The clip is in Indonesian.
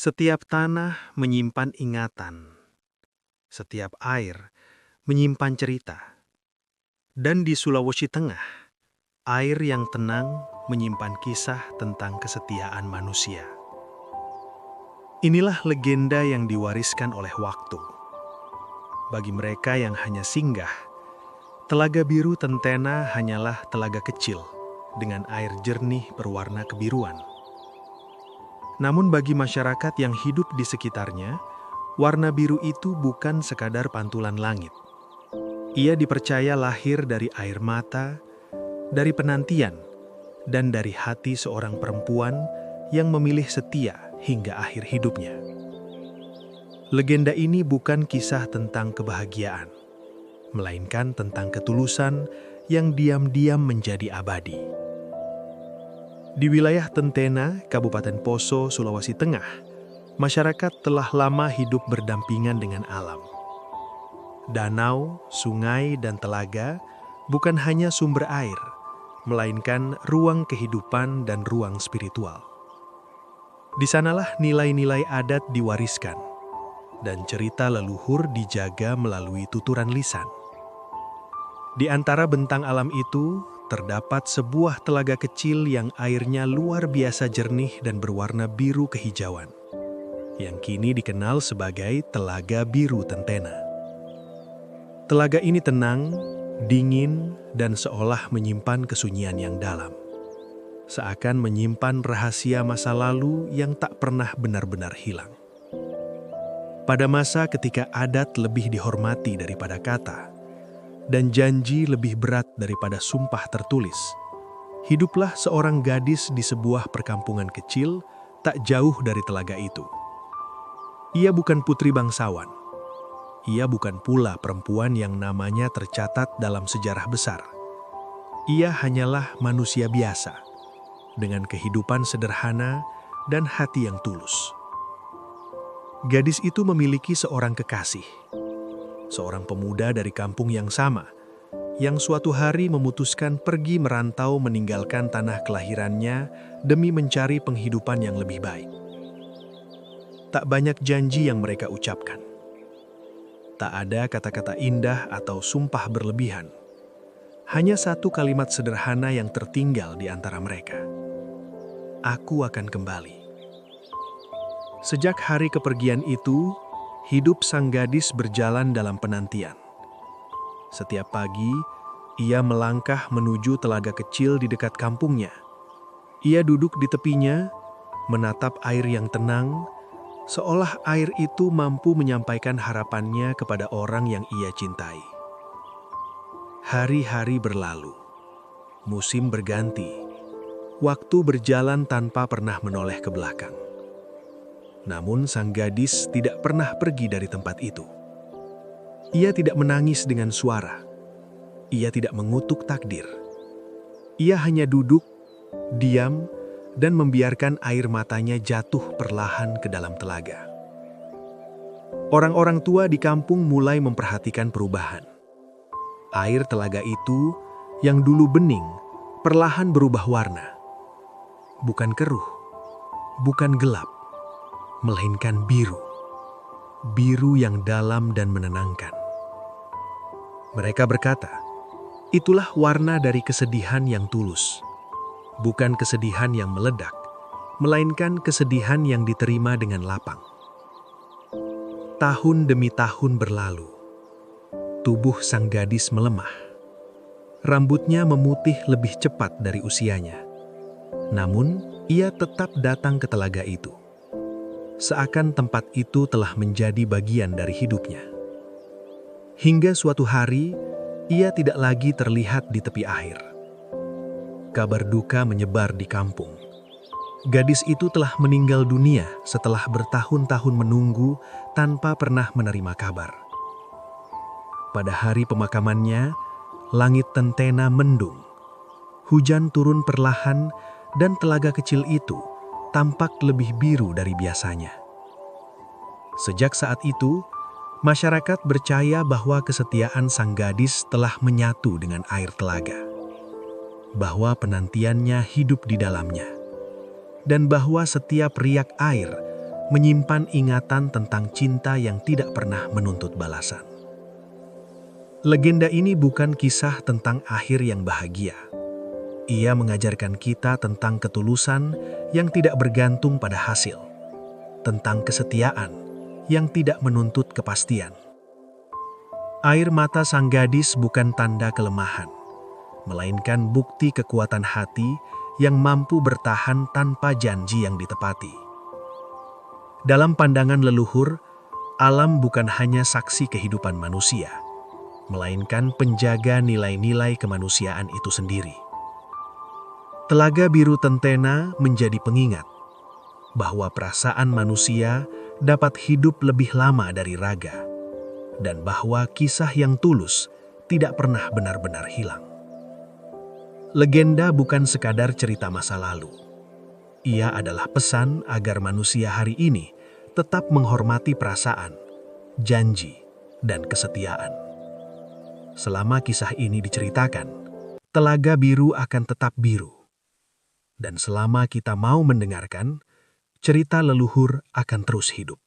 Setiap tanah menyimpan ingatan, setiap air menyimpan cerita. Dan di Sulawesi Tengah, air yang tenang menyimpan kisah tentang kesetiaan manusia. Inilah legenda yang diwariskan oleh waktu. Bagi mereka yang hanya singgah, Telaga Biru Tentena hanyalah telaga kecil dengan air jernih berwarna kebiruan. Namun bagi masyarakat yang hidup di sekitarnya, warna biru itu bukan sekadar pantulan langit. Ia dipercaya lahir dari air mata, dari penantian, dan dari hati seorang perempuan yang memilih setia hingga akhir hidupnya. Legenda ini bukan kisah tentang kebahagiaan, melainkan tentang ketulusan yang diam-diam menjadi abadi. Di wilayah Tentena, Kabupaten Poso, Sulawesi Tengah, masyarakat telah lama hidup berdampingan dengan alam. Danau, sungai, dan telaga bukan hanya sumber air, melainkan ruang kehidupan dan ruang spiritual. Di sanalah nilai-nilai adat diwariskan, dan cerita leluhur dijaga melalui tuturan lisan. Di antara bentang alam itu, terdapat sebuah telaga kecil yang airnya luar biasa jernih dan berwarna biru kehijauan, yang kini dikenal sebagai Telaga Biru Tentena. Telaga ini tenang, dingin, dan seolah menyimpan kesunyian yang dalam. Seakan menyimpan rahasia masa lalu yang tak pernah benar-benar hilang. Pada masa ketika adat lebih dihormati daripada kata, dan janji lebih berat daripada sumpah tertulis, hiduplah seorang gadis di sebuah perkampungan kecil tak jauh dari telaga itu. Ia bukan putri bangsawan. Ia bukan pula perempuan yang namanya tercatat dalam sejarah besar. Ia hanyalah manusia biasa, dengan kehidupan sederhana dan hati yang tulus. Gadis itu memiliki seorang kekasih, seorang pemuda dari kampung yang sama, yang suatu hari memutuskan pergi merantau meninggalkan tanah kelahirannya demi mencari penghidupan yang lebih baik. Tak banyak janji yang mereka ucapkan. Tak ada kata-kata indah atau sumpah berlebihan. Hanya satu kalimat sederhana yang tertinggal di antara mereka. Aku akan kembali. Sejak hari kepergian itu, hidup sang gadis berjalan dalam penantian. Setiap pagi, ia melangkah menuju telaga kecil di dekat kampungnya. Ia duduk di tepinya, menatap air yang tenang, seolah air itu mampu menyampaikan harapannya kepada orang yang ia cintai. Hari-hari berlalu, musim berganti, waktu berjalan tanpa pernah menoleh ke belakang. Namun sang gadis tidak pernah pergi dari tempat itu. Ia tidak menangis dengan suara. Ia tidak mengutuk takdir. Ia hanya duduk, diam, dan membiarkan air matanya jatuh perlahan ke dalam telaga. Orang-orang tua di kampung mulai memperhatikan perubahan. Air telaga itu, yang dulu bening, perlahan berubah warna. Bukan keruh, bukan gelap, melainkan biru. Biru yang dalam dan menenangkan. Mereka berkata, itulah warna dari kesedihan yang tulus. Bukan kesedihan yang meledak, melainkan kesedihan yang diterima dengan lapang. Tahun demi tahun berlalu. Tubuh sang gadis melemah. Rambutnya memutih lebih cepat dari usianya. Namun, ia tetap datang ke telaga itu. Seakan tempat itu telah menjadi bagian dari hidupnya. Hingga suatu hari, ia tidak lagi terlihat di tepi air. Kabar duka menyebar di kampung. Gadis itu telah meninggal dunia setelah bertahun-tahun menunggu tanpa pernah menerima kabar. Pada hari pemakamannya, langit Tentena mendung. Hujan turun perlahan dan telaga kecil itu tampak lebih biru dari biasanya. Sejak saat itu, masyarakat percaya bahwa kesetiaan sang gadis telah menyatu dengan air telaga, bahwa penantiannya hidup di dalamnya, dan bahwa setiap riak air menyimpan ingatan tentang cinta yang tidak pernah menuntut balasan. Legenda ini bukan kisah tentang akhir yang bahagia. Ia mengajarkan kita tentang ketulusan yang tidak bergantung pada hasil, tentang kesetiaan yang tidak menuntut kepastian. Air mata sang gadis bukan tanda kelemahan, melainkan bukti kekuatan hati yang mampu bertahan tanpa janji yang ditepati. Dalam pandangan leluhur, alam bukan hanya saksi kehidupan manusia, melainkan penjaga nilai-nilai kemanusiaan itu sendiri. Telaga Biru Tentena menjadi pengingat bahwa perasaan manusia dapat hidup lebih lama dari raga, dan bahwa kisah yang tulus tidak pernah benar-benar hilang. Legenda bukan sekadar cerita masa lalu. Ia adalah pesan agar manusia hari ini tetap menghormati perasaan, janji, dan kesetiaan. Selama kisah ini diceritakan, Telaga Biru akan tetap biru. Dan selama kita mau mendengarkan, cerita leluhur akan terus hidup.